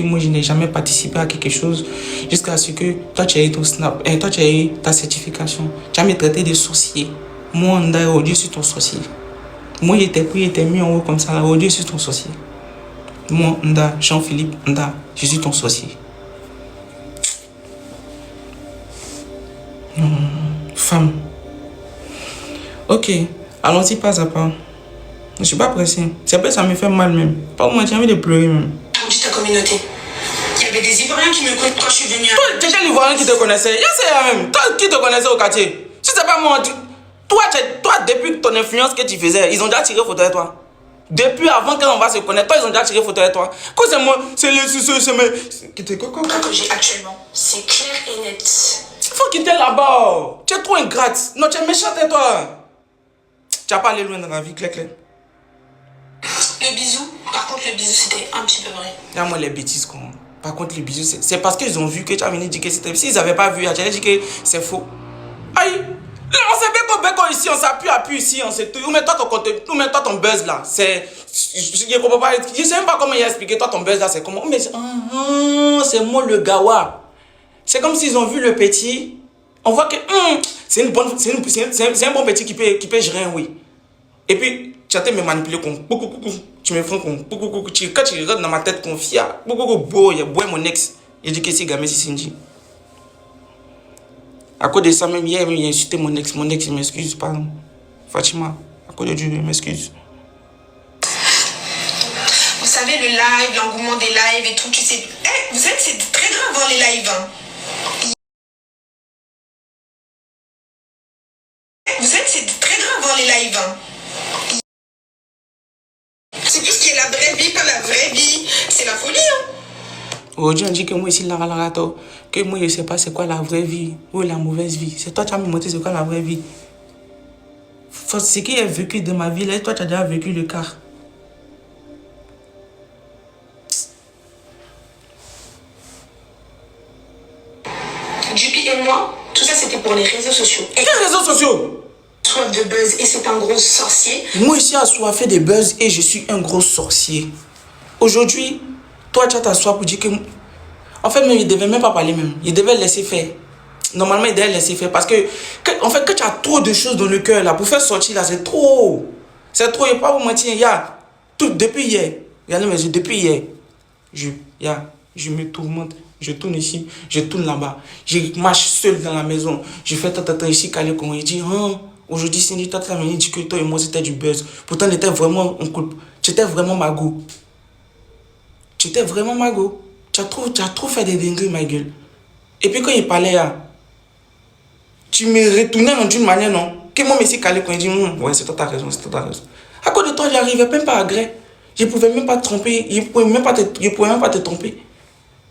Moi, je n'ai jamais participé à quelque chose jusqu'à ce que toi, tu aies eu ton snap, et toi, tu aies eu ta certification. Tu as me traité de sorcier. Moi, Nda, aujourd'hui, je suis ton sorcier. Moi, il était pris, il était mis en haut comme ça. Aujourd'hui, je suis ton sorcier. Moi, Nda, Jean-Philippe, Nda, je suis ton sorcier. Femme. Ok, allons-y pas à pas. Je ne suis pas pressé. C'est pas ça me fait mal même. Pas au moins, j'ai envie de pleurer même. Dis ta communauté. Il y avait des Ivoiriens qui me connaissaient quand je suis venue. Toi, tu étais l'Ivoirien qui te connaissait. C'est la même. Toi qui te connaissais au quartier. Si c'est pas moi, toi, depuis ton influence que tu faisais, ils ont déjà tiré photo de toi. Depuis avant qu'on va se connaître, toi, ils ont déjà tiré photo de toi. Quoi, c'est moi, c'est les sous c'est mes. Quoi que j'ai actuellement, c'est clair et net. Faut quitter là-bas. Tu es trop ingrate. Non, tu es méchante, toi. Tu n'as pas allé loin dans la vie, clair. Le bisou, par contre, le bisou, c'était un petit peu vrai. Regarde-moi les bêtises, quoi. Par contre, les bisous, c'est parce qu'ils ont vu que tu as venu dire que c'était. S'ils n'avaient pas vu, tu allais dire que c'est faux. Aïe! On s'est béco ici, on s'appuie ici, on s'est tout. Où mets-toi ton contenu, où mets-toi ton buzz là. C'est. Je ne comprends pas. Je ne sais même pas comment il a expliqué. Toi, ton buzz là, c'est comment. Mais c'est moi le gawa. C'est comme s'ils ont vu le petit. On voit que c'est un bon petit qui peut gérer un oui. Et puis, tu as me manipuler con. Tu me fais con. Quand tu regardes dans ma tête confia. Beau, il y a beau mon ex. Il dit que c'est gamé si Cindy. À cause de ça, même hier, il a insulté mon ex. Mon ex, il m'excuse, pardon. Fatima, à cause de Dieu, il m'excuse. Vous savez, le live, l'engouement des lives et tout, tu sais. Vous savez, c'est très grave voir les lives. Vous savez, c'est très grave voir les lives. C'est tout ce qui est la vraie vie, pas la vraie vie. C'est la folie, Aujourd'hui, on dit que moi, ici, que moi, je ne sais pas c'est quoi la vraie vie ou la mauvaise vie. C'est toi qui as me montré c'est quoi la vraie vie. Ce qui est vécu de ma vie, là, toi, tu as déjà vécu le quart. Dupi et moi, tout ça, c'était pour les réseaux sociaux. Quels réseaux sociaux? Soif de buzz et c'est un gros sorcier. Moi, ici, assoiffé de buzz et je suis un gros sorcier. Aujourd'hui, toi, tu as ta soif pour dire que... En fait, même, il ne devait même pas parler même. Il devait laisser faire. Normalement, il devait laisser faire. Parce que, en fait, quand tu as trop de choses dans le cœur, là, pour faire sortir, là, c'est trop. C'est trop. Il n'y a pas vous mentir. Il y a tout, depuis hier. Regardez mes yeux, depuis hier. Je me tourmente. Je tourne ici, je tourne là-bas. Je marche seul dans la maison. Je fais tata ici, calé comme il dit, aujourd'hui, Cindy, toi, tu as dit que toi et moi, c'était du buzz. Pourtant, on était vraiment en couple. Tu étais vraiment magot. Tu étais vraiment magot. Tu as trop fait des dingueries, ma gueule. Et puis quand il parlait, tu me retournais d'une manière, non? Que moi, je me calé quand il dit, ouais, c'est toi, t'as raison, c'est toi, t'as raison. À cause de toi, je n'arrivais même pas à gré. Je ne pouvais même pas te tromper. Je ne pouvais même pas te tromper.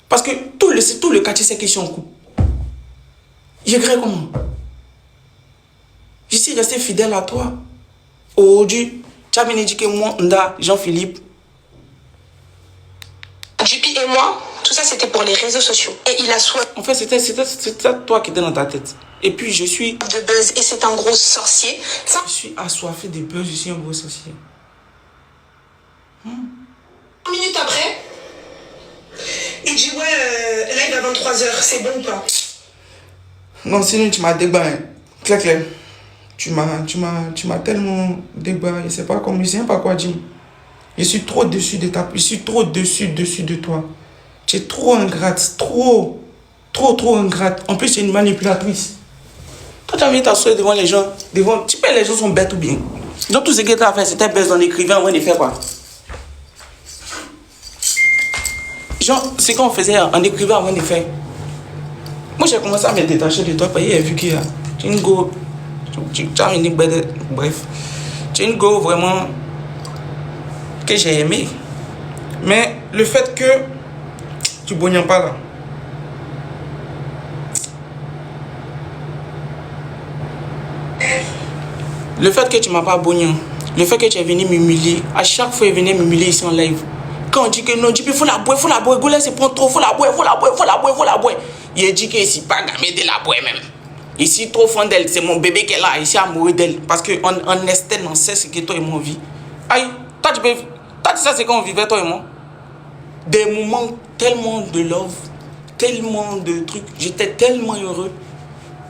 Parce que tout le quartier sait que je suis en couple. Je gré comment? Je suis resté fidèle à toi. Aujourd'hui, tu as venu dire que moi, Nda, Jean-Philippe. Dupi et moi, tout ça c'était pour les réseaux sociaux. Et il a soif. En fait, c'était toi qui étais dans ta tête. Et puis je suis... de buzz et c'est un gros sorcier. Ça... Je suis assoiffé de buzz, je suis un gros sorcier. 1 minute après, il dit ouais, live à 23h, c'est bon ou pas? Non, sinon tu m'as débat. Claire. Tu m'as tellement débat. Je sais pas comment, je sais pas quoi dire. Je suis trop dessus de ta... Je suis trop dessus de toi. Tu es trop ingrate. Trop ingrate. En plus, tu es une manipulatrice. Toi, tu as envie de t'asseoir devant les gens. Tu sais, les gens sont bêtes ou bien. Donc, tout ce que tu as fait, c'était baisse en écrivant, on y fait quoi? Genre, c'est qu'on faisait en écrivant avant de faire. Moi, j'ai commencé à me détacher de toi parce que j'ai vu que tu es une go. Tu as une bref. Tu es une go vraiment que j'ai aimé. Mais le fait que tu ne bognes pas là. Le fait que tu ne m'as pas bogné. Le fait que tu es venu m'humilier. À chaque fois, il venait m'humilier ici en live. Quand on dit que non, il faut la boire. Goulet, c'est prendre trop, faut la boire. Il dit que c'est pas gamé de la boire même. Ici, trop fond d'elle, c'est mon bébé qui est là, ici, amoureux d'elle. Parce qu'on est, on sait ce que toi et moi on vit. Aïe, toi tu sais ce qu'on vivait, toi et moi. des moments tellement de love, tellement de trucs. J'étais tellement heureux.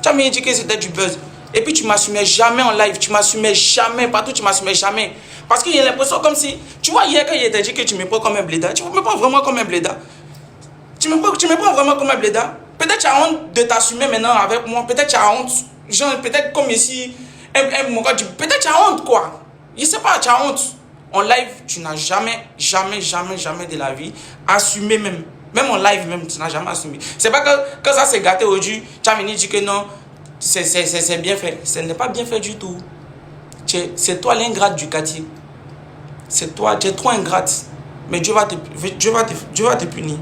Tu m'as dit que c'était du buzz. Et puis tu m'assumais jamais en live, tu m'assumais jamais, partout tu m'assumais jamais. Parce qu'il y a l'impression comme si, tu vois, hier quand il t'a dit que tu me prends comme un blédard, tu ne me prends vraiment comme un blédard. Tu me prends vraiment comme un blédard. Peut-être tu as honte de t'assumer maintenant avec moi, peut-être tu as honte, genre peut-être comme ici, peut-être tu as honte quoi. Je sais pas, tu as honte. En live, tu n'as jamais de la vie assumé même. Même en live même, tu n'as jamais assumé. C'est pas que quand ça s'est gâté aujourd'hui, tu as venu dire que non, c'est bien fait. Ce n'est pas bien fait du tout. C'est toi l'ingrate du quartier. C'est toi, tu es trop ingrate. Mais Dieu va te punir.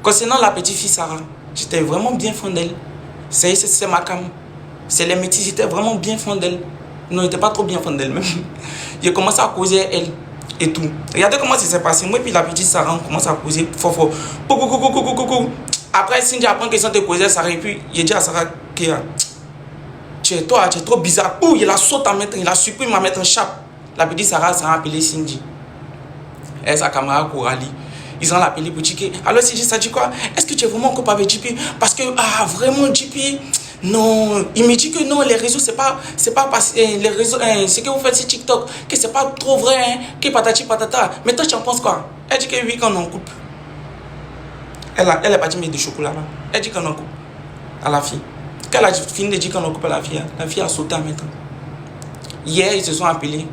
Concernant la petite fille Sarah, j'étais vraiment bien fond d'elle. C'est ma cam. C'est les métis, j'étais vraiment bien fond d'elle. Non, il n'était pas trop bien fond d'elle même. J'ai commencé à causer elle et tout. Regardez comment ça s'est passé. Moi et puis la petite Sarah, on commence à causer fort. Après, Cindy apprend qu'ils sont de causer Sarah. Et puis, il dit à Sarah que tu es trop bizarre. Ouh, il a sauté à mettre, il a supprimé à mettre un chape. La petite Sarah s'est appelée Cindy. Et sa camarade Coralie. Ils ont appelé pour dire alors Cindy, ça dit quoi? Est-ce que tu es vraiment copain avec JP? Parce que, vraiment JP, non, il me dit que non, les réseaux, c'est pas les réseaux, ce que vous faites sur TikTok, que c'est pas trop vrai, hein, que patati patata. Mais toi, tu en penses quoi? Elle dit que oui, qu'on en coupe. Elle est partie mettre du chocolat là. Elle dit qu'on en coupe à la fille. Quand elle a fini de dire qu'on en coupe à la fille a sauté en même temps. Hier, ils se sont appelés.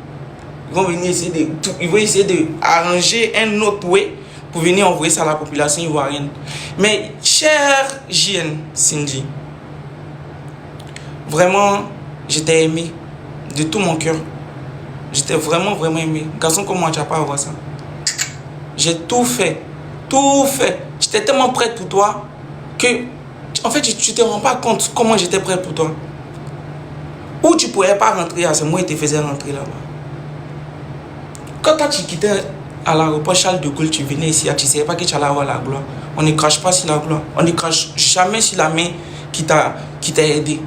Ils vont venir essayer de arranger un autre way pour venir envoyer ça à la population ivoirienne. Mais, chère JN Cindy, vraiment, j'étais aimé de tout mon cœur. J'étais vraiment aimé. Garçon comme moi, tu n'as pas à voir ça. J'ai tout fait. J'étais tellement prête pour toi que, en fait, tu ne te rends pas compte comment j'étais prête pour toi. Ou tu ne pouvais pas rentrer, c'est moi qui te faisais rentrer là-bas. Quand toi, tu quittais à l'aéroport Charles de Gaulle, tu venais ici, tu ne savais pas que tu allais avoir la gloire. On ne crache pas sur la gloire. On ne crache jamais sur la main qui t'a aidé.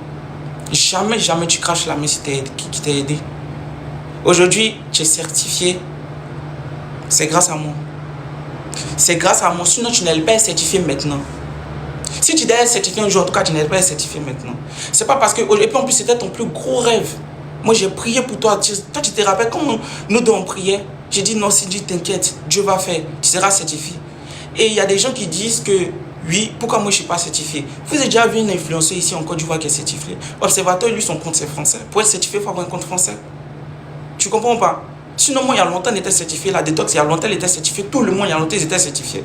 Jamais tu craches la main qui t'a aidé. Aujourd'hui, tu es certifié. C'est grâce à moi. C'est grâce à moi. Sinon, tu n'es pas certifié maintenant. Si tu devais être certifié un jour, en tout cas, tu n'es pas certifié maintenant. C'est pas parce que... Et puis en plus, c'était ton plus gros rêve. Moi, j'ai prié pour toi. Toi, tu te rappelles comment nous deux on priait? J'ai dit non, Cindy, t'inquiète. Dieu va faire. Tu seras certifié. Et il y a des gens qui disent que... Oui, pourquoi moi je ne suis pas certifié? Vous avez déjà vu une influenceuse ici en Côte d'Ivoire qui est certifiée? Observateur, lui, son compte c'est français. Pour être certifié, il faut avoir un compte français. Tu comprends pas? Sinon, moi, il y a longtemps, j'étais certifié. La détox, il y a longtemps, elle était certifiée. Tout le monde, il y a longtemps, ils étaient certifiés.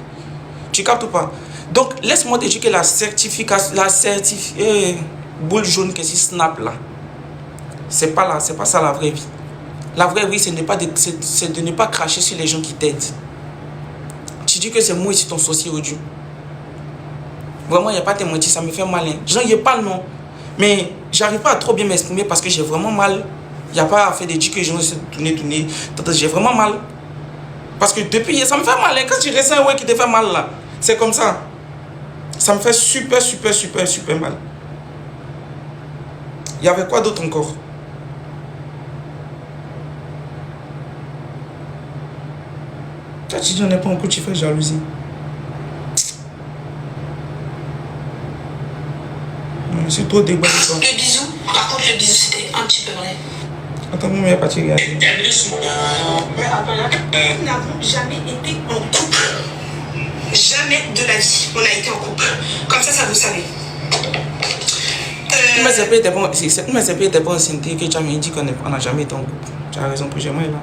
Tu captes ou pas? Donc, laisse-moi te dire que la certification, boule jaune que c'est Snap là, c'est pas ça la vraie vie. La vraie vie, c'est de ne pas cracher sur les gens qui t'aident. Tu dis que c'est moi ici ton sorcier audio. Vraiment, il n'y a pas à te mentir, ça me fait mal. Genre, il n'y a pas le nom. Mais j'arrive pas à trop bien m'exprimer parce que j'ai vraiment mal. Il n'y a pas à faire des dire que je vais tourner. J'ai vraiment mal. Parce que depuis, ça me fait mal. Quand tu ressens un ouais qui te fait mal là, c'est comme ça. Ça me fait super mal. Il y avait quoi d'autre encore? Toi, tu dis on n'est pas en couple, tu fais jalousie. C'est trop débat. Le bisou, par contre, le bisou, c'était un petit peu vrai. Attends, mon meilleur parti, regarde. Nous n'avons jamais été en couple. Jamais de la vie, on a été en couple. Comme ça, vous savez. Mais c'est pas été bon, Cynthia, que tu as dit qu'on n'a jamais été en couple. Tu as raison, pour moi là.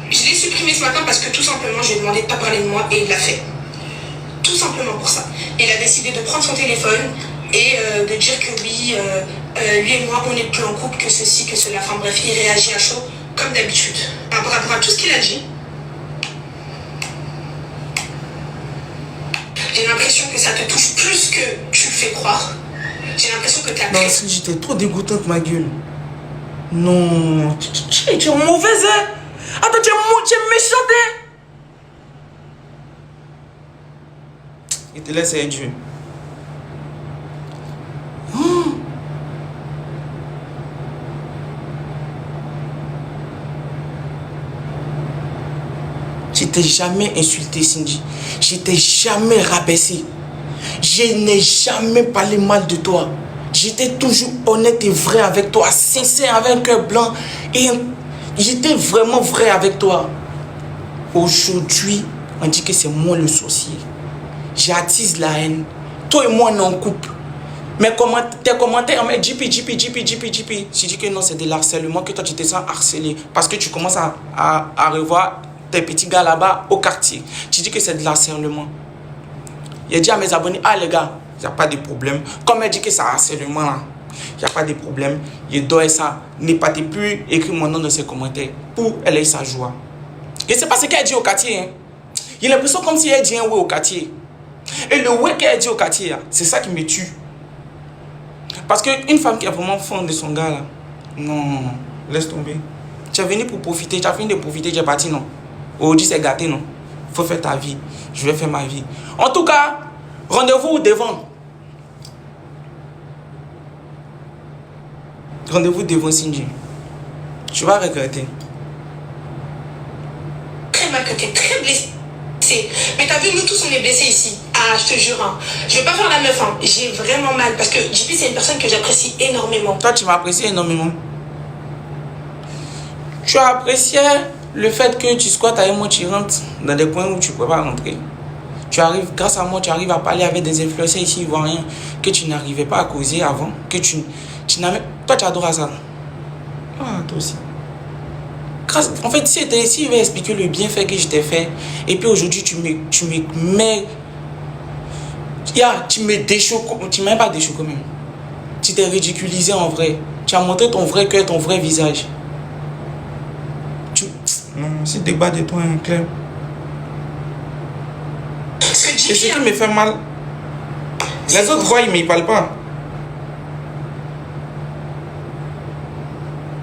Je l'ai supprimé ce matin parce que tout simplement, je lui ai demandé de ne pas parler de moi et il l'a fait. Tout simplement pour ça. Il a décidé de prendre son téléphone et de dire que oui, lui et moi, on n'est plus en couple, que ceci, que cela. Enfin bref, il réagit à chaud, comme d'habitude. Par rapport à tout ce qu'il a dit, j'ai l'impression que ça te touche plus que tu le fais croire. J'ai l'impression que tu as... Non, si j'étais trop dégoûtante, ma gueule. Non, tu es mauvaise, hein? Attends, tu es méchante, hein? Il te laisse être Dieu. Tu t'ai jamais insulté, Cindy. Je t'ai jamais rabaissé. Je n'ai jamais parlé mal de toi. J'étais toujours honnête et vrai avec toi, sincère, avec un cœur blanc. Et j'étais vraiment vrai avec toi. Aujourd'hui, on dit que c'est moi le sorcier. J'attise la haine. Toi et moi, on est en couple. Mais tes commentaires, mais JP. Je dis que non, c'est de l'harcèlement, que toi tu te sens harcelé. Parce que tu commences à revoir tes petits gars là-bas au quartier. Tu dis que c'est de l'harcèlement. Il a dit à mes abonnés, ah les gars, il n'y a pas de problème. Comme elle dit que c'est harcèlement là, il n'y a pas de problème. Il doit ça. N'épatez plus, écris mon nom dans ses commentaires pour elle ait sa joie. Et c'est pas ce qu'elle dit au quartier. Hein. Il a l'impression comme si elle dit un ouais au quartier. Et le ouais qu'elle dit au quartier, c'est ça qui me tue. Parce qu'une femme qui est vraiment fan de son gars là, non, laisse tomber. Tu es venu pour profiter, tu as fini de profiter, tu es parti, non. Aujourd'hui c'est gâté, non. Faut faire ta vie, je vais faire ma vie. En tout cas, rendez-vous devant. Rendez-vous devant Cindy. Tu vas regretter. Très mal que tu es très blessé. Mais t'as vu, nous tous on est blessés ici. Ah, je te jure. Hein. Je vais pas faire la meuf. Hein. J'ai vraiment mal parce que JP c'est une personne que j'apprécie énormément. Toi, tu m'apprécies énormément. Tu as apprécié le fait que tu squattes avec moi, tu rentres dans des coins où tu ne peux pas rentrer. Tu arrives, grâce à moi, tu arrives à parler avec des influenceurs ici ivoiriens que tu n'arrivais pas à causer avant. Que tu n'avais. Toi, tu adores ça. Ah, toi aussi. En fait, si il va expliquer le bienfait que je t'ai fait, et puis aujourd'hui, tu me mets. Tu me déchoques. Tu ne m'as pas déchoqué même. Tu t'es ridiculisé en vrai. Tu as montré ton vrai cœur, ton vrai visage. Non, c'est débat de toi, hein, Claire. Et ce qui me fait mal, les autres voient, mais ils ne parlent pas.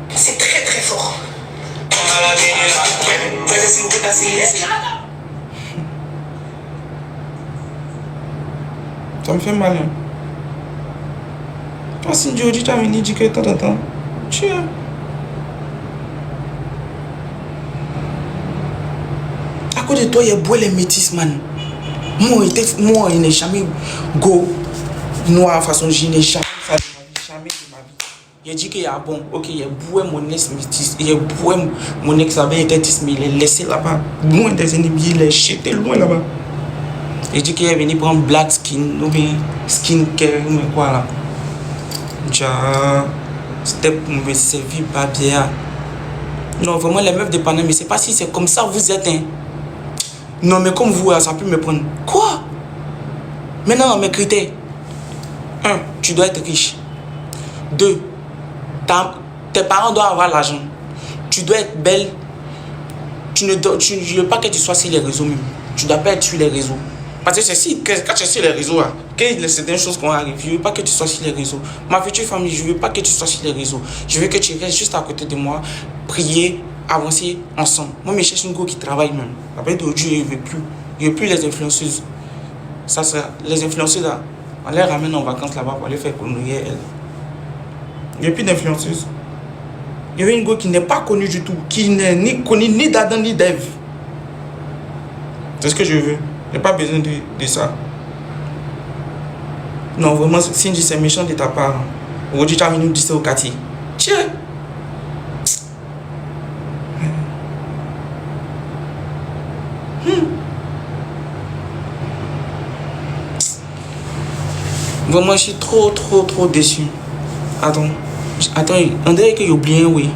C'est très très fort. Ça me fait mal. Hein. Toi, si Dieu dit, tu as venu dire que t'attends. Tu es. À côté de toi, il y a beau les métis, man. Moi, il n'est jamais go noir façon, je n'ai jamais ça de ma vie, jamais de ma vie. Il a dit qu'il y a bon, ok, il y a beau mon ex métis, il y a beau mon ex avait été mais il est laissé là-bas, loin des ennemis, il est jeté loin là-bas. Il dit qu'il est venu prendre black skin, ou bien skin care, ou bien quoi là. C'était pour me servir pas bien. Non, vraiment, les meufs de Paname, mais c'est pas si c'est comme ça vous êtes, hein. Non, mais comme vous, ça peut me prendre. Quoi? Maintenant, mes critères. 1. Tu dois être riche. 2. Tes parents doivent avoir l'argent. Tu dois être belle. Je ne veux pas que tu sois sur les réseaux même. Tu ne dois pas être sur les réseaux. Parce que c'est si, quand tu es sur les réseaux, que certaines choses qu'on arrive, je ne veux pas que tu sois sur les réseaux. Ma future famille, je ne veux pas que tu sois sur les réseaux. Je veux que tu restes juste à côté de moi, prier, avancer ensemble. Moi, je cherche une go qui travaille même. Après, d'aujourd'hui, je ne veux plus. Je ne veux plus les influenceuses. Ça sera, les influenceuses, là, on les ramène en vacances là-bas pour aller faire connoyer elles. Il n'y a plus d'influenceuses. Il y avait une go qui n'est pas connue du tout, qui n'est ni connue ni d'Adam ni d'Ève. C'est ce que je veux. Je n'ai pas besoin de ça. Non, vraiment, Cindy, c'est méchant de ta part. Aujourd'hui, tu as venu nous dire ça au quartier. Tiens. Vraiment, je suis trop déçu. Attends, on dirait que j'ai oublié, oui.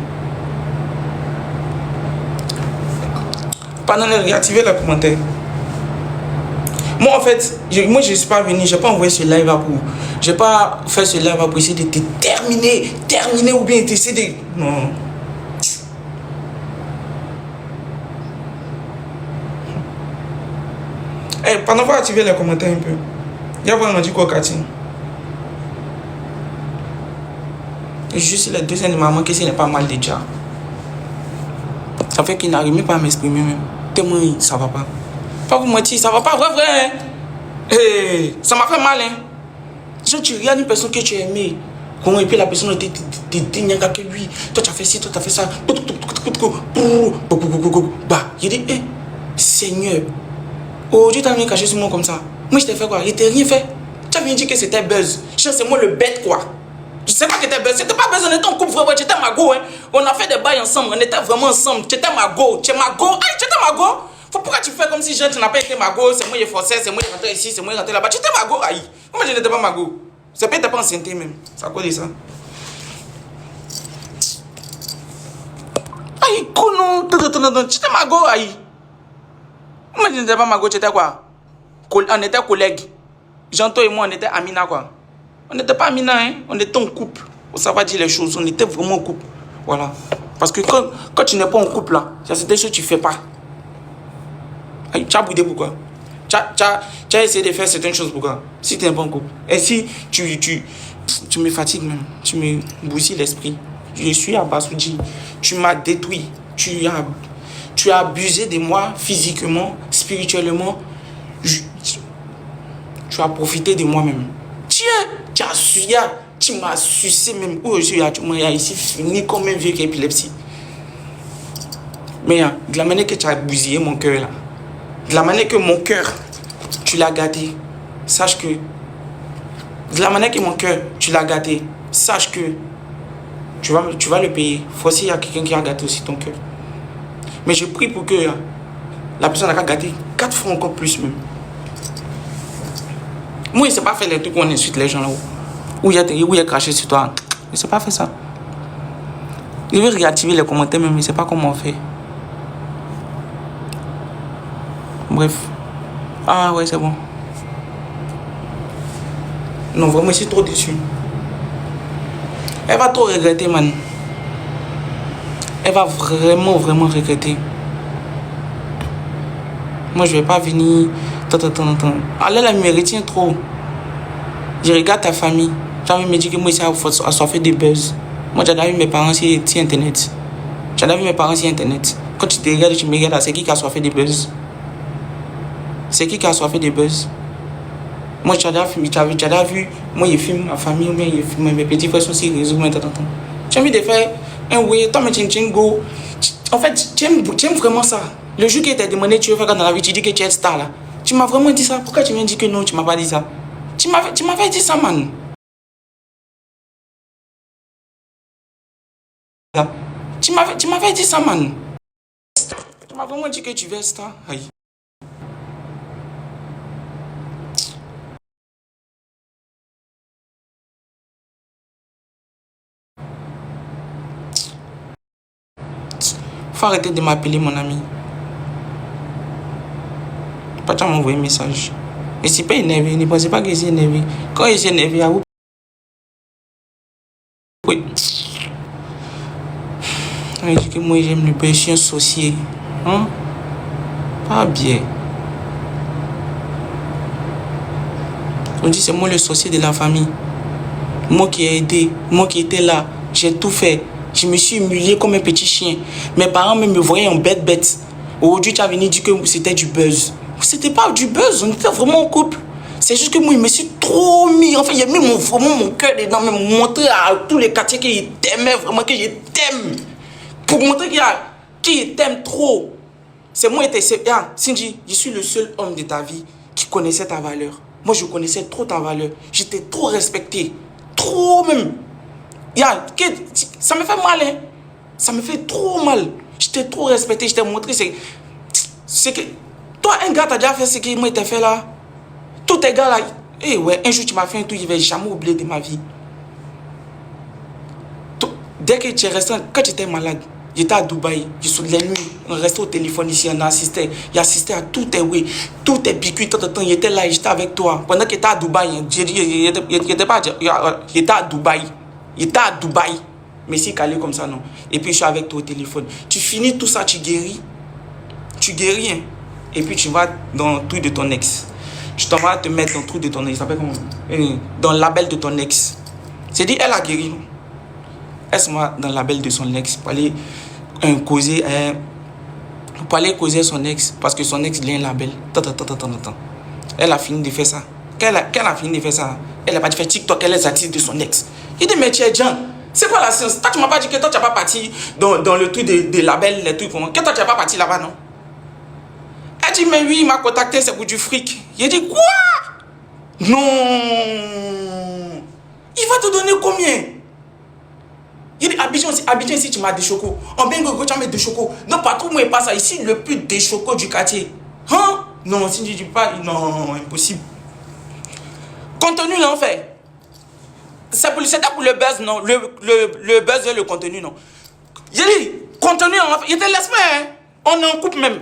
Pendant les réactiver les commentaires. Moi, en fait, je ne suis pas venu, je n'ai pas envoyé ce live pour. Je n'ai pas fait ce live pour essayer de te terminer ou bien essayer de. Non. Hey, pendant qu'on va activer les commentaires un peu. Il y a vraiment dit quoi, Cathy? Juste les deux de maman que ce n'est pas mal déjà. Ça fait qu'il n'arrive même pas à m'exprimer même. Tellement ça va pas. Pas vous mentir, ça va pas vrai. Hein? Hey, ça m'a fait mal. Hein? Si tu regardes une personne que tu as aimée, et puis la personne te dit que lui, toi tu as fait ci, toi tu as fait ça. Bah, il dit, Seigneur. Aujourd'hui, tu as venu cacher sur moi comme ça. Moi, je t'ai fait quoi? Je t'ai rien fait. Tu as venu dire que c'était buzz. C'est moi le bête, quoi. Je sais pas que c'était buzz. C'était pas buzz, on était en couple, frère. Tu étais ma go, hein. On a fait des bails ensemble. On était vraiment ensemble. Tu étais ma go. Tu es ma go. Aïe, tu étais ma go. Pourquoi tu fais comme si tu n'as pas été ma go? C'est moi qui forcé, c'est moi qui rentré ici, c'est moi qui rentré là-bas. Tu étais ma go, aïe. Moi, je n'étais pas ma go. C'est pas, tu n'étais pas enceinte même. Ça quoi de ça? Aïe, non. Tu étais ma go, aïe. Moi, je n'étais pas ma go, tu étais quoi? On était collègues. Janto et moi, on était Amina, quoi. On n'était pas Amina, hein. On était en couple. On savait dire les choses. On était vraiment en couple. Voilà. Parce que quand tu n'es pas en couple, là, c'est des choses que tu ne fais pas. Tu as boudé pourquoi? Tu as essayé de faire certaines choses pourquoi? Si tu n'es pas en couple. Et si tu me fatigues même. Tu me bousilles l'esprit. Je suis à Basoudji. Tu m'as détruit. Tu as abusé de moi physiquement, spirituellement. Tu as profité de moi-même. Tu m'as sucé même. Tu m'as ici fini comme un vieux qui a épilepsie. Mais de la manière que tu as bousillé mon cœur là, de la manière que mon cœur, tu l'as gâté, sache que, de la manière que mon cœur, tu l'as gâté, sache que tu vas le payer. Voici, il y a quelqu'un qui a gâté aussi ton cœur. Mais je prie pour que la personne a gâté 4 fois encore plus même. Moi, il ne sait pas faire les trucs où on insulte les gens là, où il y a craché sur toi. Il ne sait pas faire ça. Il veut réactiver les commentaires même, il ne sait pas comment on fait. Bref. Ah ouais, c'est bon. Non, vraiment, je suis trop déçu. Elle va trop regretter, man. Elle va vraiment regretter. Moi, je vais pas venir. Elle me retient trop. Je regarde ta famille. Tu as vu me dire que moi, ça a fait des buzz. Moi, j'ai vu mes parents sur Internet. J'ai vu mes parents sur Internet. Quand tu te regardes, tu me regardes, c'est qui a fait des buzz? C'est qui a fait des buzz? Moi, tu as déjà vu, moi, je filme ma famille, ou bien je filme mes petits frères sur ces réseaux. Tu as envie de faire un way, toi, mais tu go. En fait, tu aimes vraiment ça. Le jour que tu t'as demandé, tu veux faire dans la vie, tu dis que tu es star là. Tu m'as vraiment dit ça. Pourquoi tu viens dire que non, tu m'as pas dit ça? Tu m'avais dit ça, man. Tu m'avais dit ça, man. Tu m'as vraiment dit que tu veux star. Aïe. Faut arrêter de m'appeler mon ami. Pas de m'envoyer un message. Et si pas énervé, ne pensez pas que j'ai énervé. Quand j'ai énervé, à vous. Oui. On dit que moi j'aime le péché associé. Hein? Pas bien. On dit c'est moi le sorcier de la famille. Moi qui ai aidé, moi qui étais là, j'ai tout fait. Je me suis humilié comme un petit chien. Mes parents même me voyaient en bête. Aujourd'hui, tu as venu dire que c'était du buzz. C'était pas du buzz, on était vraiment en couple. C'est juste que moi, il me suis trop mis. Enfin, il a mis vraiment mon cœur dedans, me montrer à tous les quartiers qu'il t'aimait vraiment, que je t'aime. Pour montrer qu'il t'aime trop. C'est moi, Cindy, je suis le seul homme de ta vie qui connaissait ta valeur. Moi, je connaissais trop ta valeur. J'étais trop respecté. Trop même. Ça me fait mal, hein. Ça me fait trop mal. J'étais trop respecté, je t'ai montré. C'est que toi, un gars, t'as déjà fait ce que moi, t'ai fait là. Tous tes gars là. Ouais, un jour, tu m'as fait un truc, je ne vais jamais oublier de ma vie. Dès que tu es resté, quand tu étais malade, j'étais à Dubaï, je suis les nuits, on restait au téléphone ici, on assistait. Il assistait à tous tes oui, tous tes piqûres, il était là, j'étais avec toi. Pendant qu'il était à Dubaï, j'étais à Dubaï. Il était à Dubaï. Mais si calé comme ça, non. Et puis je suis avec toi au téléphone. Tu finis tout ça, tu guéris. Tu guéris, hein. Et puis tu vas dans le truc de ton ex. Tu t'en vas te mettre dans le truc de ton ex. Ça s'appelle comment? Dans le label de ton ex. C'est dit, elle a guéri, non? Elle se met dans le label de son ex pour aller causer son ex. Parce que son ex, il a un label. Elle a fini de faire ça. Quand elle a fini de faire ça, elle n'a pas fait TikTok, elle est artiste de son ex. Il dit, mais tu es Jean. C'est quoi la science? Toi, tu m'as pas dit que toi, tu n'as pas parti dans le truc des labels, les trucs. Que toi, tu n'as pas parti là-bas, non? Elle dit, mais oui, il m'a contacté, c'est pour du fric. J'ai dit, quoi? Non. Il va te donner combien? Il dit, Abidjan ici, tu m'as des chocos. En Bengo, tu m'as des chocos. Non, partout où il passe, ici, le plus des chocos du quartier. Hein? Non, si tu dis pas, non, impossible. Contenu, là, en fait. C'était pour le buzz, non? Le buzz et le contenu, non? J'ai dit, contenu, en fait. Il était laisse-moi, hein? On en coupe même.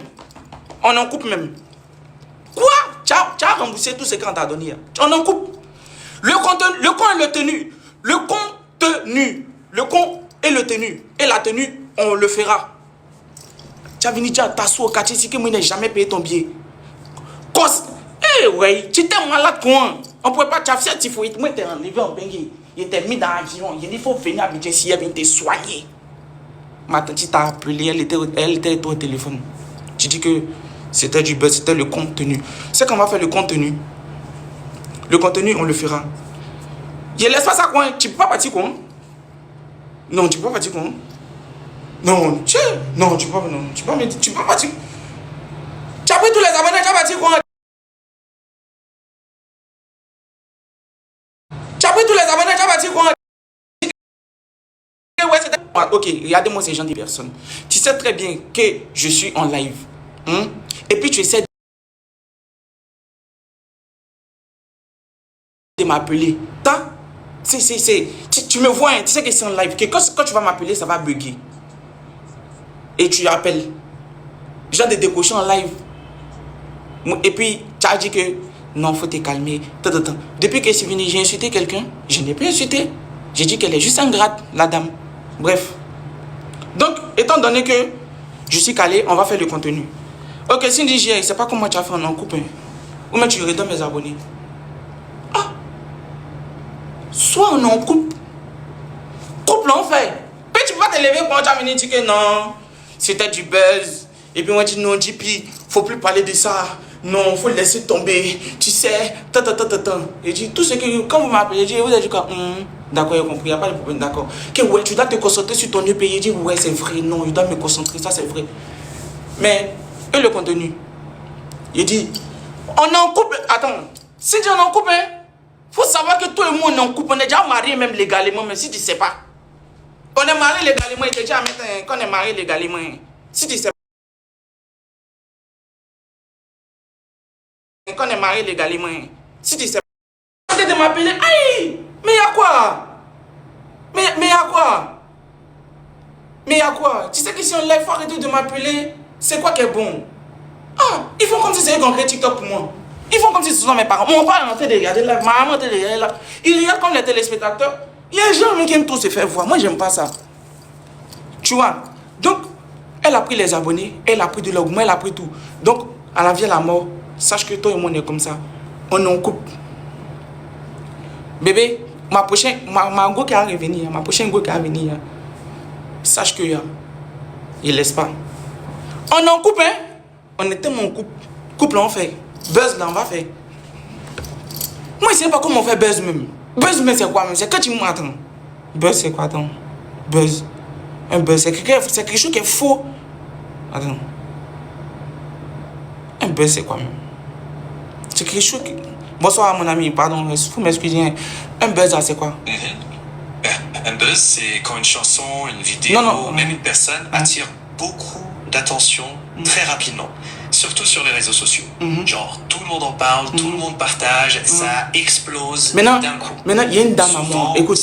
On en coupe même. Quoi? Tu as remboursé tout ce qu'on t'a donné. On en coupe. Le contenu, le con et le tenu. Le contenu. Le con et le tenu. Et la tenue, on le fera. Tu as venu dire à ta soeur au quartier si que moi n'ai jamais payé ton billet. Eh ouais, tu étais malade quoi? On ne pouvait pas t'afficher, il faut moi t'es enlevé en Bengue. Il était mis dans l'avion. Il dit faut venir à Abidjan si elle vient te soigner. Ma tante t'a appelé, elle était au téléphone. Tu dis que c'était du buzz, c'était le contenu. C'est qu'on va faire le contenu. Le contenu, on le fera. Je laisse pas ça quoi. Tu peux pas partir quoi? Non, tu peux pas partir quoi? Non, tu peux pas, non, tu peux pas partir. Tu as pris tous les abonnés, tu as parti quoi? Tu as pris tous les abonnés, tu as parti quoi? Ok, regardez-moi ces gens des personnes. Tu sais très bien que je suis en live. Hein? Et puis tu essaies de m'appeler. Ça, tu me vois, hein, tu sais que c'est en live. Que quand tu vas m'appeler, ça va bugger. Et tu appelles. Genre de décocher en live. Et puis, tu as dit que non, faut te calmer. Depuis que c'est venu, j'ai insulté quelqu'un. Je n'ai pas insulté. J'ai dit qu'elle est juste ingrate, la dame. Bref. Donc, étant donné que je suis calé, on va faire le contenu. Ok, Cindy J, je ne sais pas comment tu as fait en coupe. Ou même tu redonnes mes abonnés. Ah! Soit on en coupe. Coupe là, on fait. Puis tu peux pas te lever quand tu as venu dire que non, c'était du buzz. Et puis moi, je dis non, JP, faut plus parler de ça. Non, faut le laisser tomber. Tu sais, Et je dis tout ce que, quand vous m'appelez, je dis, vous avez dit quoi? D'accord, j'ai compris, il n'y a pas de problème, d'accord. Que ouais, tu dois te concentrer sur ton EP. Je dis, ouais, c'est vrai, non, je dois me concentrer, ça c'est vrai. Mais, et le contenu? Il dit, on en coupe, attends, si on en coupe, hein, faut savoir que tout le monde en coupe, on est déjà marié même légalement, même si tu ne sais pas. On est marié légalement, il te dit à mettre qu'on est marié légalement. Si tu sais pas. Qu'on est marié légalement. Si tu sais pas. Arrêtez de m'appeler. Aïe! Mais il y a quoi? Mais il y a quoi? Mais il y a quoi? Tu sais que si on lève, faut arrêter de m'appeler. C'est quoi qui est bon? Ah, ils font comme si c'était un vrai TikTok pour moi. Ils font comme si ce sont mes parents. Mon père est en train de regarder là. Ma maman est en train de regarder là. Ils regardent comme les téléspectateurs. Il y a des gens qui aiment trop se faire voir. Moi, j'aime pas ça. Tu vois? Donc, elle a pris les abonnés. Elle a pris de l'augment. Elle a pris tout. Donc, à la vie, à la mort, sache que toi et moi, on est comme ça. On est en couple. Bébé, ma prochaine go qui va revenir. Ma prochaine go qui va venir. Sache que il laisse pas. On est en couple, hein? On est tellement en couple. Couple, là, on fait. Buzz, là, on va faire. Moi, je ne sais pas comment on fait buzz même. Buzz, mais c'est quoi même? C'est quand tu m'attends. Buzz, c'est quoi, attends? Buzz. Un buzz, c'est quelque chose qui est faux. Attends. Un buzz, c'est quoi même? C'est quelque chose qui... Bonsoir, mon ami, pardon, il faut m'excuser. Un buzz, c'est quoi? Un buzz, c'est quand une chanson, une vidéo, même une personne attire beaucoup d'attention très rapidement. Surtout sur les réseaux sociaux. Genre, tout le monde en parle, tout le monde partage, ça explose d'un coup. Maintenant, il y a une dame à moi. Écoute.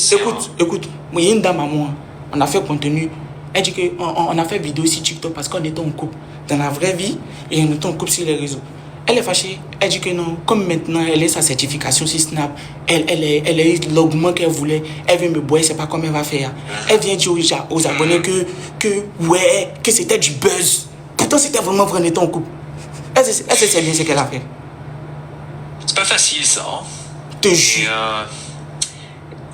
Il y a une dame à moi. On a fait contenu. Elle dit qu'on a fait vidéo sur TikTok parce qu'on était en couple dans la vraie vie et on était en couple sur les réseaux. Elle est fâchée. Elle dit que non, comme maintenant elle a sa certification sur Snap, elle a eu l'augment qu'elle voulait. Elle vient me boire, elle ne sait pas comment elle va faire. Elle vient dire aux abonnés que c'était du buzz. Pourtant, c'était vraiment vrai, on était en couple. Elle sait bien ce qu'elle a fait. C'est pas facile ça. Hein? Te jure.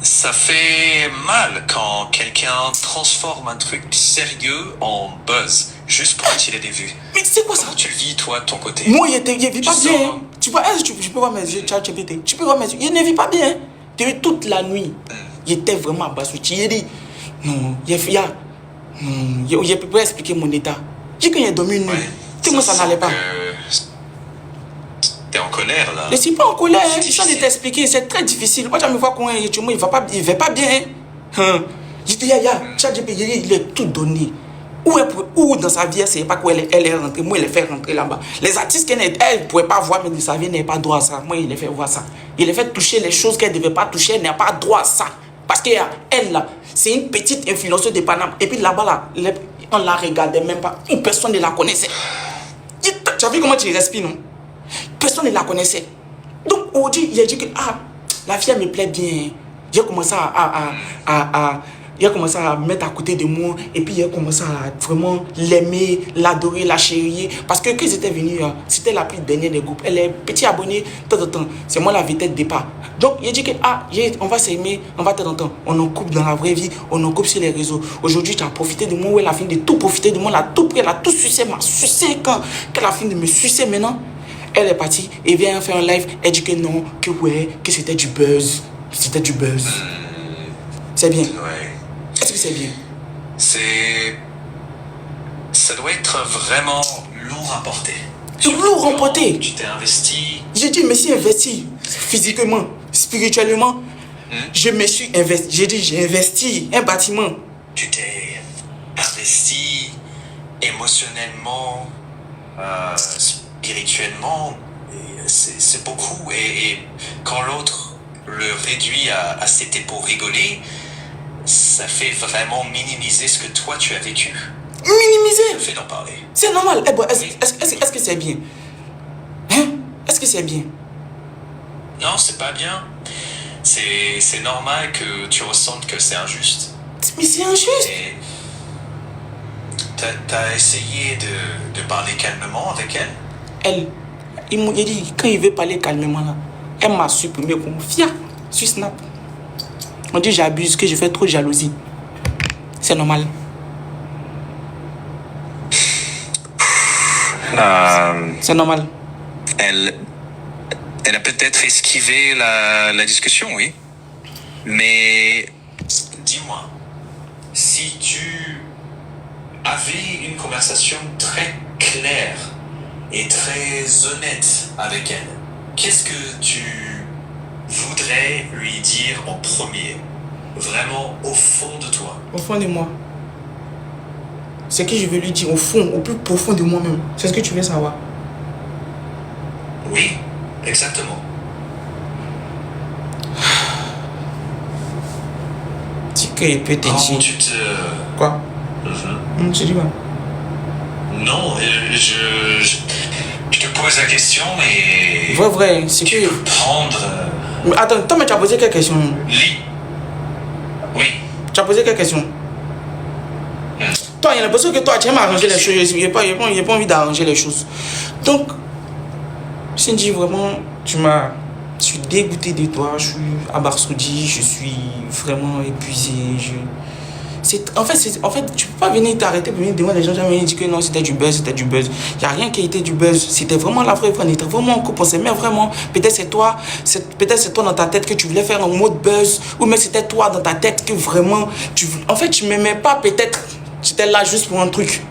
Ça fait mal quand quelqu'un transforme un truc sérieux en buzz, juste pour attirer des vues. Mais c'est quoi ça? Comment tu le vis, toi, de ton côté? Moi, il ne vit pas bien. Tu peux voir mes yeux, tu peux voir mes yeux. Il ne vit pas bien. Tu as vu toute la nuit. Il était vraiment à bas. Il a dit, non, il ne peut pas expliquer mon état. J'ai dit qu'il a dormi une nuit. Ouais, moi, ça n'allait pas. t'es en colère, là. Je ne suis pas en colère, C'est je suis en train de difficile. t'expliquer, c'est très difficile. Moi, tu me vois comment il va pas bien. Hein. Je dis, ChatGPT, il est tout donné. Où dans sa vie, elle ne sait pas quoi elle est rentrée. Moi, elle est fait rentrer là-bas. Les artistes, elle ne pouvait pas voir, mais de sa vie, elle n'a pas droit à ça. Moi, il les fait voir ça. Il les fait toucher les choses qu'elle ne devait pas toucher. Elle n'a pas droit à ça. Parce qu'elle, là, c'est une petite influenceuse de Paname. Et puis là-bas, là, on ne la regardait même pas. Une personne ne la connaissait. Tu as vu comment tu respires, non? Personne ne la connaissait. Donc, aujourd'hui, il a dit que la fille, elle me plaît bien. J'ai commencé il a commencé à mettre à côté de moi. Et puis, il a commencé à vraiment l'aimer, l'adorer, la chérir. Parce que quand ils étaient venus, c'était la plus dernière des groupes. Elle est petit abonnée, temps. C'est moi la vedette de départ. Donc, il a dit que, on va s'aimer, on va temps. On en coupe dans la vraie vie, on en coupe sur les réseaux. Aujourd'hui, tu as profité de moi. Elle a fini de tout profiter de moi. Elle a tout pris, elle a tout sucé, m'a sucé. Quand elle a fini de me sucer maintenant, elle est partie et vient faire un live. Elle dit que non, que ouais, que c'était du buzz. C'était du buzz. C'est bien. Ouais. Est-ce que c'est bien? Ça doit être vraiment lourd à porter. Lourd à porter. Tu t'es investi. J'ai dit, je me suis investi physiquement, spirituellement. Je me suis investi. J'ai dit, j'ai investi un bâtiment. Tu t'es investi émotionnellement, spirituellement. C'est beaucoup. Et quand l'autre le réduit à c'était pour rigoler, ça fait vraiment minimiser ce que toi tu as vécu. Minimiser. Le fait d'en parler. C'est normal. Est-ce que c'est bien? Hein? Est-ce que c'est bien? Non, c'est pas bien. C'est normal que tu ressentes que c'est injuste. Mais c'est injuste. Et t'as essayé de parler calmement avec elle? Il m'a dit, quand il veut parler calmement, là, elle m'a supprimé comme fier sur Snap. On dit j'abuse, que je fais trop de jalousie. C'est normal. C'est normal. Elle a peut-être esquivé la discussion, oui. Mais dis-moi, si tu avais une conversation très claire et très honnête avec elle, qu'est-ce que tu voudrais lui dire en premier? Vraiment au fond de toi. Au fond de moi. C'est que je veux lui dire au fond, au plus profond de moi-même. C'est ce que tu veux savoir. Oui, exactement. Tu peux te Comment dire. tu te... Quoi? Tu dis quoi? Non, je te pose la question et... Vrai, c'est tu que... peux prendre... Mais attends, toi, mais tu as posé quelle question? Oui. Tu as posé quelle question? Toi, il y a l'impression que toi, tu aimes arranger les choses. Il n'y a pas envie d'arranger les choses. Donc, Cindy, vraiment, je suis dégoûté de toi. Je suis abasourdi. Je suis vraiment épuisé. En fait, tu peux pas venir t'arrêter pour venir devant les gens. Jamais dire que non, c'était du buzz. Il n'y a rien qui a été du buzz. C'était vraiment la vraie. On était vraiment en couple. On s'aimait vraiment. Peut-être c'est toi dans ta tête que tu voulais faire un mode buzz. Ou même c'était toi dans ta tête que vraiment en fait, tu m'aimais pas peut-être. J'étais là juste pour un truc.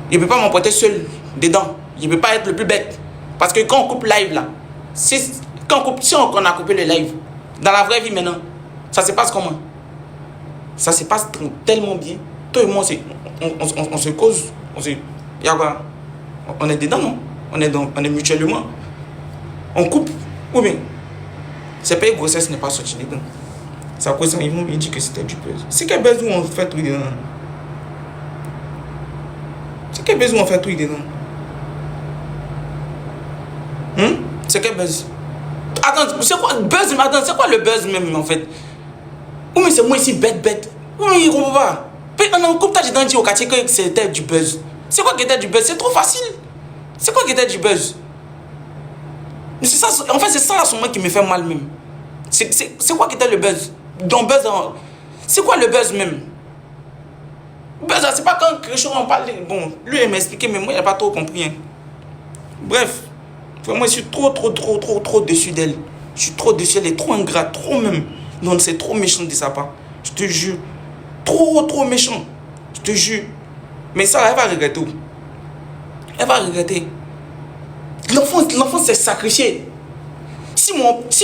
Il ne peut pas m'emporter seul dedans. Il ne peut pas être le plus bête. Parce que quand on coupe live là, si on a coupé le live, dans la vraie vie maintenant, ça se passe comment? Ça se passe tellement bien. Toi et moi, on se cause. Y a quoi? On est dedans, non? On est mutuellement. On coupe. Ou bien, c'est pas une grossesse n'est pas sorti dedans. Ça cause, ils vont me dire que c'était du buzz. C'est quel buzz où on fait tout dedans? C'est quel buzz où on fait tout dedans? C'est quel buzz? Attends, c'est quoi le buzz? Attends, c'est quoi le buzz même en fait? Ou mais c'est moi ici bête. Ou mais il comprend pas. Puis on a un couple d'identité dit au quartier que c'était du buzz. C'est quoi qui était du buzz? C'est trop facile. C'est quoi qui était du buzz? Mais c'est ça, en fait c'est ça là son qui me fait mal même. C'est quoi qui était le buzz? Donc buzz, c'est quoi le buzz même? Buzz, c'est pas quand quelque chose on parle. Bon, lui il m'a expliqué, mais moi il n'a pas trop compris. Hein. Bref, vraiment je suis trop dessus d'elle. Je suis trop dessus, elle est trop ingrate, trop même. Non, c'est trop méchant de sa part. Je te jure. Trop méchant. Je te jure. Mais ça, elle va regretter. Elle va regretter. L'enfant s'est sacrifié. Si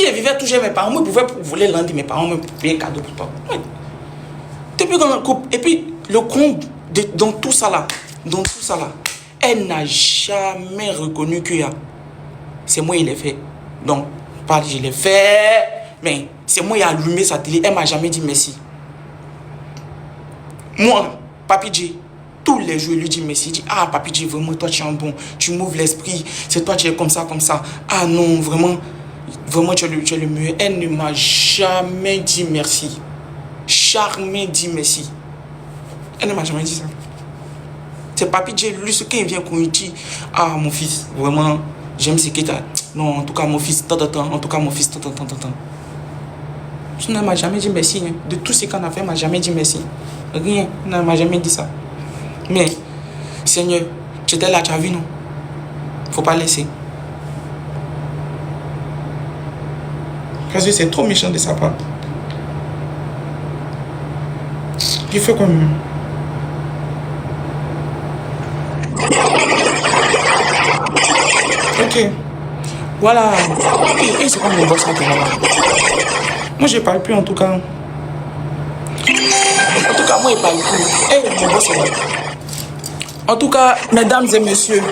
je vivais toujours mes parents, moi, je pouvais voler l'un de mes parents, me payer un cadeau pour toi. Oui. Depuis qu'on est en couple, et puis le compte dans tout ça là, elle n'a jamais reconnu que c'est moi qui l'ai fait. Donc, pas je l'ai fait, mais c'est moi qui ai allumé sa télé. Elle m'a jamais dit merci. Moi, Papi J, tous les jours, il lui dit merci. Il dit, ah, Papi J, vraiment, toi, tu es un bon. Tu m'ouvres l'esprit. C'est toi, tu es comme ça, comme ça. Ah non, vraiment, tu es le mieux. Elle ne m'a jamais dit merci. Jamais dit merci. Elle ne m'a jamais dit ça. C'est Papi J, lui, ce qu'il vient qu'on lui dit, ah, mon fils, vraiment, j'aime ce que tu as. Non, en tout cas, mon fils, en tout cas, mon fils, elle ne m'a jamais dit merci. De tout ce qu'on a fait, elle ne m'a jamais dit merci. Rien, elle ne m'a jamais dit ça. Mais, Seigneur, tu étais là, tu as vu, non? Faut pas laisser. Parce que c'est trop méchant de sa part. Il fait comme... Ok. Voilà. Et c'est comme mon boss là qui est là. Moi, je parle plus en tout cas. En tout cas, moi, il parle plus. Eh, mon boss est là. En tout cas, mesdames et messieurs,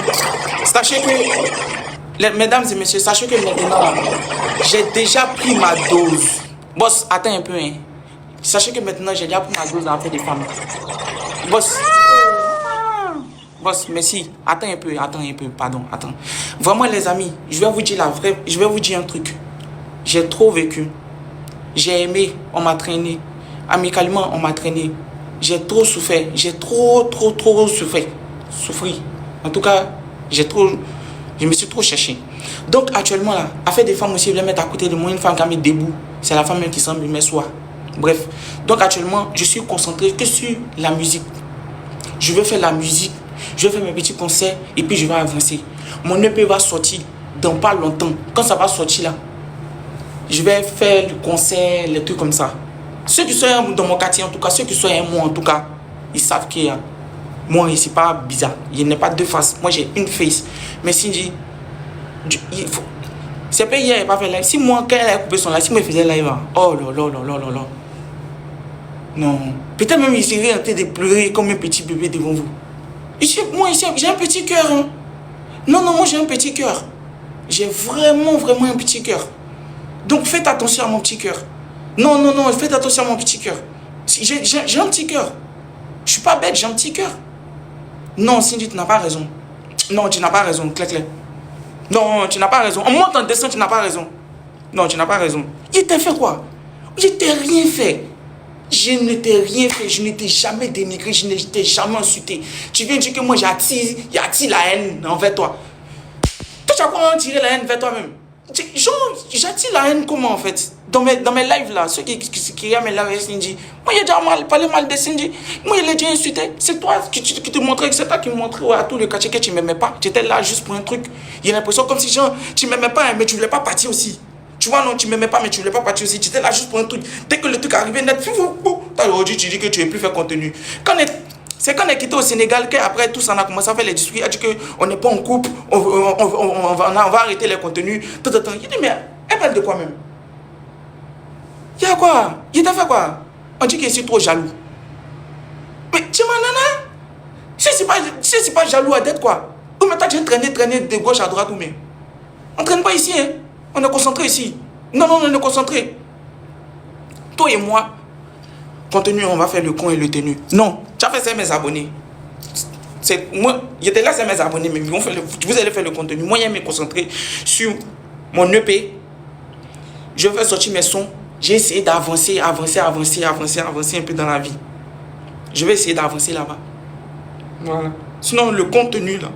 sachez que... Mesdames et messieurs, sachez que maintenant, j'ai déjà pris ma dose. Boss, attends un peu, hein. Sachez que maintenant, j'ai déjà pris ma dose en fait des femmes. Boss, merci. Attends un peu, pardon, attends. Vraiment, les amis, je vais vous dire la vraie... Je vais vous dire un truc. J'ai trop vécu. J'ai aimé, on m'a traîné. Amicalement, on m'a traîné. J'ai trop souffert. J'ai trop souffert. En tout cas, je me suis trop cherché. Donc, actuellement, là, à faire des femmes aussi, je vais mettre à côté de moi une femme qui a mis debout. C'est la femme même qui semble me soir. Bref. Donc, actuellement, je suis concentré que sur la musique. Je vais faire la musique. Je vais faire mes petits concerts et puis je vais avancer. Mon EP va sortir dans pas longtemps. Quand ça va sortir là, je vais faire le concert, les trucs comme ça. Ceux qui sont dans mon quartier, en tout cas, ceux qui sont moi, en tout cas, ils savent que moi, c'est pas bizarre. Il n'y a pas deux faces. Moi, j'ai une face. Mais si il faut... C'est pas hier, il n'a pas fait live. Si moi, quand elle a coupé son live, si moi, je faisais live, oh là. Non. Peut-être même, il serait en train de pleurer comme un petit bébé devant vous. Moi, ici, j'ai un petit cœur. Hein. Non, moi, j'ai un petit cœur. J'ai vraiment un petit cœur. Donc, faites attention à mon petit cœur. Non, faites attention à mon petit cœur. J'ai un petit cœur. Je suis pas bête, j'ai un petit cœur. Non, Cindy, tu n'as pas raison. Non, tu n'as pas raison, clair. Non, tu n'as pas raison. En monte en descend, tu n'as pas raison. Non, tu n'as pas raison. Il t'a fait quoi? Je t'ai rien fait. Je ne t'ai rien fait. Je ne t'ai jamais dénigré. Je ne t'ai jamais insulté. Tu viens dire que moi, j'attire la haine envers toi. Toi, tu as comment tirer la haine vers toi-même? J'attire la haine comment en fait? Dans mes lives là, ceux qui regardent mes lives avec Cindy, moi j'ai déjà parlé mal de Cindy, moi il est déjà insulté. C'est toi qui te montrais, c'est toi qui me montrais à tout le quartier que tu m'aimais pas. Tu étais là juste pour un truc. Il y a l'impression comme si genre, tu m'aimais pas, mais tu voulais pas partir aussi. Tu vois, non, tu m'aimais pas, mais tu voulais pas partir aussi. Tu étais là juste pour un truc. Dès que le truc arrivait net, aujourd'hui tu dis que tu ne veux plus faire contenu. C'est quand on est quitté au Sénégal qu'après tout ça on a commencé à faire les discussions. Il a dit qu'on n'est pas en couple, on va arrêter les contenus. Il dit mais elle parle de quoi même? Il y a quoi? Il t'a fait quoi? On dit qu'il est trop jaloux. Mais tu m'en nana? Si c'est pas jaloux à d'être quoi? Ou maintenant tu traîner de gauche à droite ou mais? On ne traîne pas ici, hein? On est concentré ici. Non, on est concentré. Toi et moi, contenu, on va faire le con et le tenu. Non, tu as fait ça mes abonnés. Moi, j'étais là, c'est mes abonnés, mais vous allez faire le contenu. Moi, je vais me concentrer sur mon EP. Je vais sortir mes sons. J'ai essayé d'avancer un peu dans la vie. Je vais essayer d'avancer là-bas. Voilà. Sinon, le contenu, là,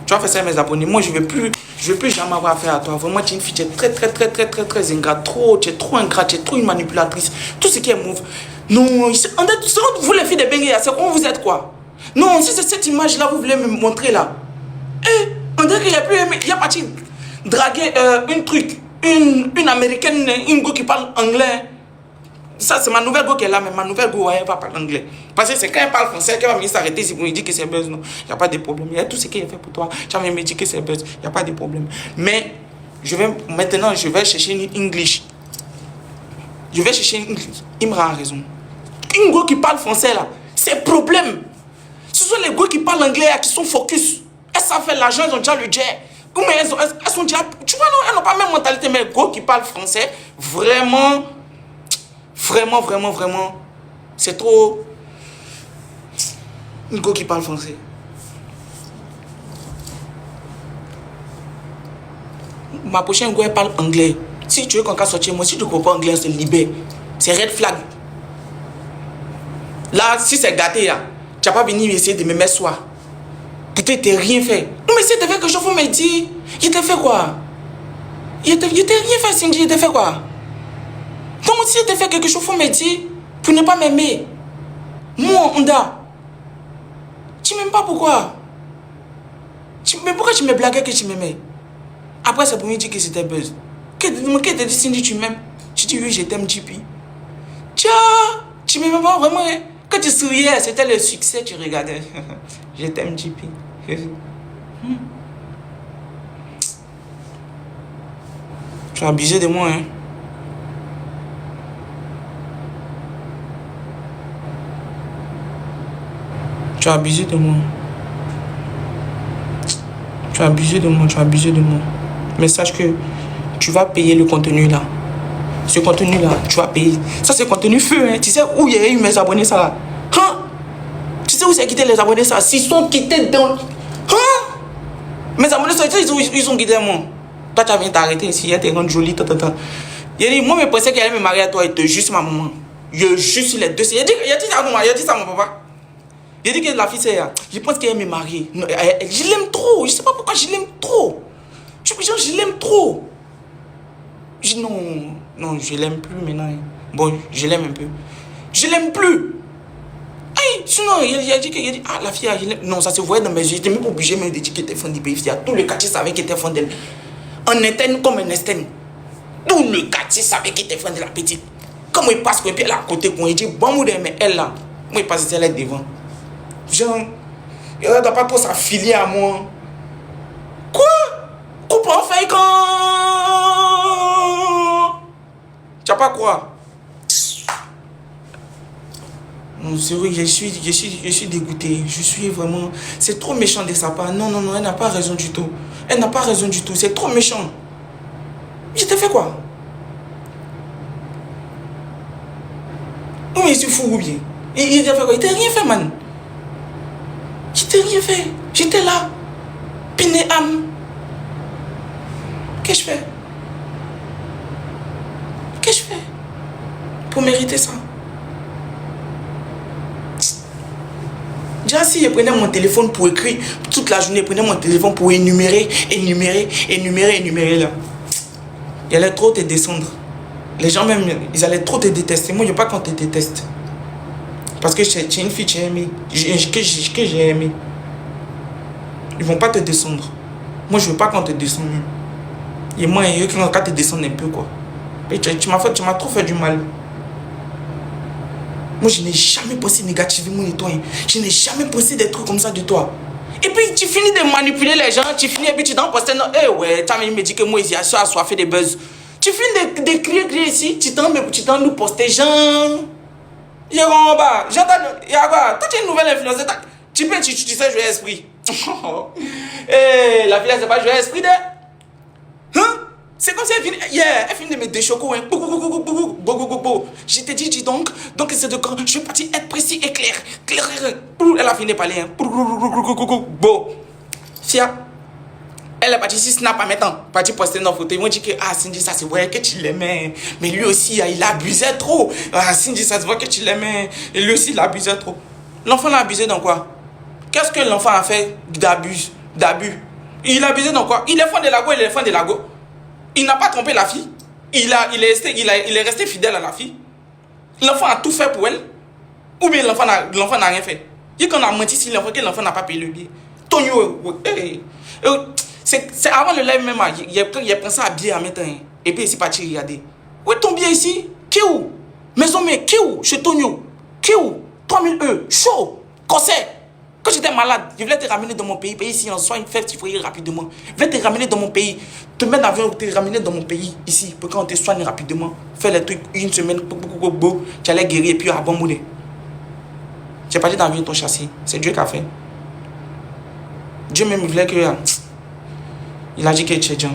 tu vas faire ça à mes abonnés. Moi, je ne vais plus jamais avoir affaire à toi. Vraiment, tu es une fille, tu es très ingrate. Tu es trop ingrate, tu es trop une manipulatrice. Tout ce qui est move. Non, vous les filles de Bengue, c'est comment vous êtes quoi? Non, si c'est cette image-là, vous voulez me montrer là. On dirait qu'il n'y a plus... Il y a parti draguer une américaine, une go qui parle anglais. Ça, c'est ma nouvelle go qui est là, mais ma nouvelle go, elle va parler anglais. Parce que c'est quand elle parle français qu'elle va venir s'arrêter si vous me dites que c'est buzz. Non, il n'y a pas de problème. Il y a tout ce qu'elle fait pour toi. Tu vas me dire que c'est buzz. Il n'y a pas de problème. Mais, maintenant, je vais chercher une English. Je vais chercher une English. Il me rend raison. Une go qui parle français, là, c'est problème. Ce sont les go qui parlent anglais, là, qui sont focus. Elles savent faire l'argent, elles ont déjà le jet. Mais elles sont déjà... Tu vois, non, elles n'ont pas la même mentalité, mais les go qui parlent français, vraiment, c'est trop... Une go qui parle français. Ma prochaine go, elle parle anglais. Si tu veux qu'on casse sortir, moi, si tu ne comprends pas anglais, c'est libère. C'est red flag. Là, si c'est gâté, là, tu n'as pas venu essayer de me mettre soi. Peut-être tu n'as rien fait. Non, mais si tu as fait quelque chose, il faut me dire. Il t'a fait quoi? Il t'a rien fait, Cindy, il t'a fait quoi? Donc, si tu as fait quelque chose, il faut me dire pour ne pas m'aimer. Moi, Onda. Tu m'aimes pas pourquoi? Mais pourquoi tu me blaguais que tu m'aimais? Après, c'est pour me dire que c'était buzz. Quand tu dit Cindy, tu m'aimes? Tu dis oui, je t'aime, JP. Tiens, tu m'aimais pas vraiment, hein? Quand tu souriais, c'était le succès, tu regardais. Je t'aime, JP. Tu as abusé de moi, hein? Tu as abusé de moi. Tu as abusé de moi, tu as abusé de moi. Mais sache que tu vas payer le contenu là. Ce contenu là, tu vas payer. Ça c'est contenu feu, hein. Tu sais où il y a eu mes abonnés ça là? Hein? Tu sais où c'est quitté les abonnés ça? S'ils sont quittés dans... Hein? Mes abonnés ça, ils sont quittés moi. Toi tu as viens t'arrêter ici, tu es rendue jolie, Il a dit, moi je pensais qu'elle allait me marier à toi et te juste ma maman. Je juste les deux. Il a dit ça à mon papa. Il a dit que la fille c'est... Je pense qu'elle me marier. Je l'aime trop. Je sais pas pourquoi je l'aime trop. Je l'aime trop. Je dis non, je l'aime plus maintenant. Bon, je l'aime un peu. Je l'aime plus. Hey, sinon, il a dit ah, la fille, non, ça se voyait dans mes yeux. Je n'étais même pas obligé de dire qu'elle était fan du pays. Tout le quartier savait qu'elle était fan d'elle. En interne comme en externe. Tout le quartier savait qu'elle était fan de la petite. Comme il passe, puis elle est à côté, il dit bon, mais elle là, moi, il passe, elle est devant. Genre, il ne doit pas trop s'affilier à moi. Quoi? Comprends, fait quand? Tu n'as pas quoi? Non, c'est vrai, je suis dégoûté. Je suis vraiment... C'est trop méchant de sa part. Non, elle n'a pas raison du tout. Elle n'a pas raison du tout. C'est trop méchant. Je t'ai fait quoi? Non, mais il se fout ou bien? Il t'a fait quoi? Il t'a rien fait, man. Je t'ai rien fait. J'étais là. Piné âme. Qu'est-ce que je fais? Qu'est-ce que je fais pour mériter ça? Déjà, si je prenais mon téléphone pour écrire toute la journée, je prenais mon téléphone pour énumérer là. Il allait trop te descendre. Les gens même, ils allaient trop te détester. Moi, je ne veux pas qu'on te déteste. Parce que c'est une fille que j'ai aimée. Que j'ai aimée. Ils ne vont pas te descendre. Moi, je ne veux pas qu'on te descende. Et moi, il y a qui vont te descendre un peu, quoi. Et tu m'as trop fait du mal. Moi, je n'ai jamais pensé négativement de toi. Je n'ai jamais pensé des trucs comme ça de toi. Et puis, tu finis de manipuler les gens. Tu finis et puis tu t'en postes. Eh ouais, tu as me dit que moi, il y a assoiffé des buzz. Tu finis de crier ici. Tu t'en nous poster. Jean. Il y a en bas. Il y a quoi? Toi, tu es une nouvelle influenceuse. Tu sais jouer esprit. Eh, la fille, c'est pas jouer esprit de. Hein? C'est comme si elle finit de me déchoquer. Je t'ai dit, dis donc c'est de quand je vais partir être précis et clair. Elle a fini de parler. Bon. Fia, elle est partie ici, snap à maintenant. Partie poster dans la photo. Ils m'ont dit que, ah, Cindy, ça se voyait que tu l'aimais. Mais lui aussi, il abusait trop. Ah, Cindy, ça se voit que tu l'aimais. Et lui aussi, il abusait trop. L'enfant l'a abusé dans quoi? Qu'est-ce que l'enfant a fait d'abus? Il a abusé dans quoi? Il est fan de la go, il est fan de la go. Il n'a pas trompé la fille. Il est resté fidèle à la fille. L'enfant a tout fait pour elle. Ou bien l'enfant n'a rien fait. Il qu'on a menti si l'enfant n'a pas payé le billet. C'est avant le live même. Il a pensé à billet à mettre. Et puis il est parti regarder. Où est ton billet ici? Qui est où? Maison, mais qui où? Chez Tonio. Qui où? 3000 E. Chaud. Corset. Quand j'étais malade, je voulais te ramener dans mon pays. Pays ici, en soin, une fête, il faut y aller rapidement. Je vais te ramener dans mon pays. Te mettre dans l'avion, te ramener dans mon pays, ici, pour qu'on te soigne rapidement. Faire les trucs une semaine, tu allais guérir et puis à bon mouler. Tu n'es pas dit dans l'avion ton châssis. C'est Dieu qui a fait. Dieu même voulait que. Il a dit que tu es Dieu.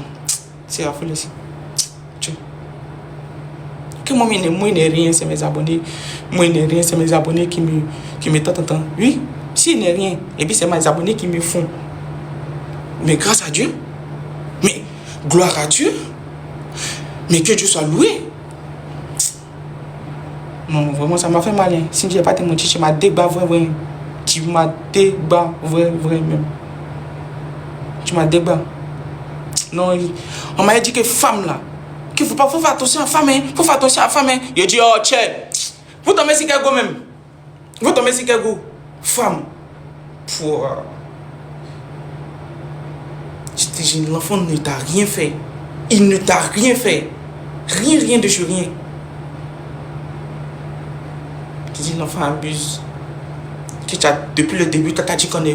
C'est la folie ici. Dieu. Que moi, il n'est rien, c'est mes abonnés. Moi, il n'est rien, c'est mes abonnés qui me tentent. Oui. S'il n'est rien, et puis c'est mes abonnés qui me font. Mais grâce à Dieu, mais gloire à Dieu, mais que Dieu soit loué. Non, vraiment, ça m'a fait mal. Hein. Si je n'ai pas te mentir, tu m'as débavé vrai. Tu m'as débavé vrai même. Tu m'as débavé. Non, on m'a dit que femme là, qu'il faut faire attention à la femme. Hein. Faut faire attention à la femme. Hein. Il dit, oh, tchè, vous tombez si quelque même. Vous tombez si quelque femme. Pour. Je dis, l'enfant ne t'a rien fait. Il ne t'a rien fait. Rien de rien. Tu dis, l'enfant abuse. Depuis le début, tu as dit qu'on n'est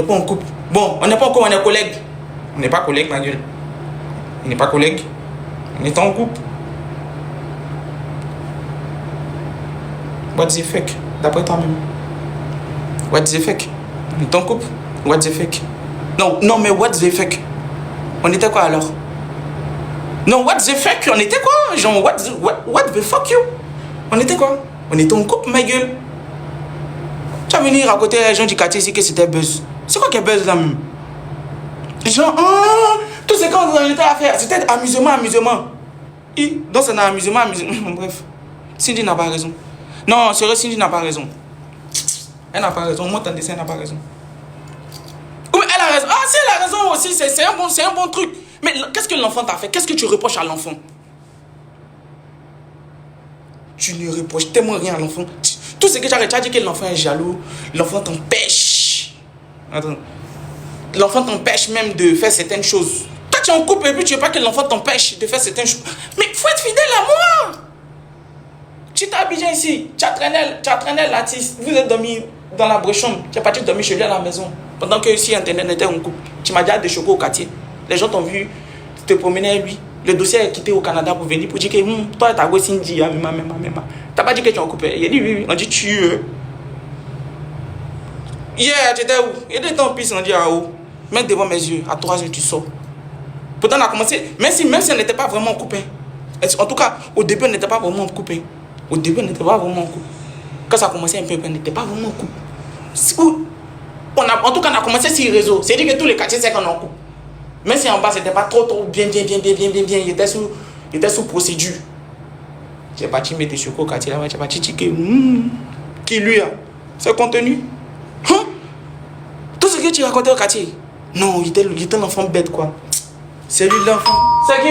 pas en couple. Bon, on n'est pas en couple, on est collègues. On n'est pas collègues, ma gueule. On n'est pas collègues. On est en couple. What the fuck? D'après toi-même. What the fuck? On est en couple? What the fuck? Non, mais what the fuck? On était quoi alors? Non, what the fuck? On était quoi? Genre, what the fuck you? On était quoi? On était en couple, ma gueule. Tu vas venir raconter à les gens du quartier ici que c'était buzz. C'est quoi qui est buzz là même? Genre, tout ce qu'on était à faire, c'était amusement. Donc c'est un amusement. Bref. Cindy n'a pas raison. Non, sérieux, Cindy n'a pas raison. Elle n'a pas raison. Moi, ton dessin, elle n'a pas raison. Oui, elle a raison. Ah, si, elle a raison aussi. C'est un bon truc. Mais qu'est-ce que l'enfant t'a fait? Qu'est-ce que tu reproches à l'enfant? Tu ne reproches tellement rien à l'enfant. Tout ce que tu as dit que l'enfant est jaloux, l'enfant t'empêche. Attends. L'enfant t'empêche même de faire certaines choses. Toi, tu es en couple et puis tu ne veux pas que l'enfant t'empêche de faire certaines choses. Mais il faut être fidèle à moi. Tu t'es habillé ici. Tu as traîné l'artiste. Vous êtes dormi dans la chambre. Tu es parti dormir chez lui à la maison. Pendant que si Internet était en couple. Tu m'as déjà déchoqué au quartier. Les gens t'ont vu te promener avec lui. Le dossier est quitté au Canada pour venir pour dire que toi, t'as aussi dit, t'as pas dit que tu es en couple. Il a dit oui. On dit tu. Hier, tu étais où? Il était en piste, on dit ah où? Même devant mes yeux, à 3 heures, tu sors. Pourtant, on a commencé, même si on n'était pas vraiment coupé. En tout cas, au début, on n'était pas vraiment coupé. Au début, on n'était pas vraiment coupé. Quand ça a commencé un peu, on n'était pas vraiment coupé. En tout cas, on a commencé sur les réseaux. C'est-à-dire que tous les quartiers, c'est qu'on est en couple. Même si en bas, c'était pas trop bien. Il était sous procédure. J'ai parti mettre des chocolats au quartier là-bas. J'ai parti dire qui lui a ce contenu. Tout ce que tu racontais au quartier. Non, il était l'enfant bête quoi. C'est lui l'enfant. C'est qui?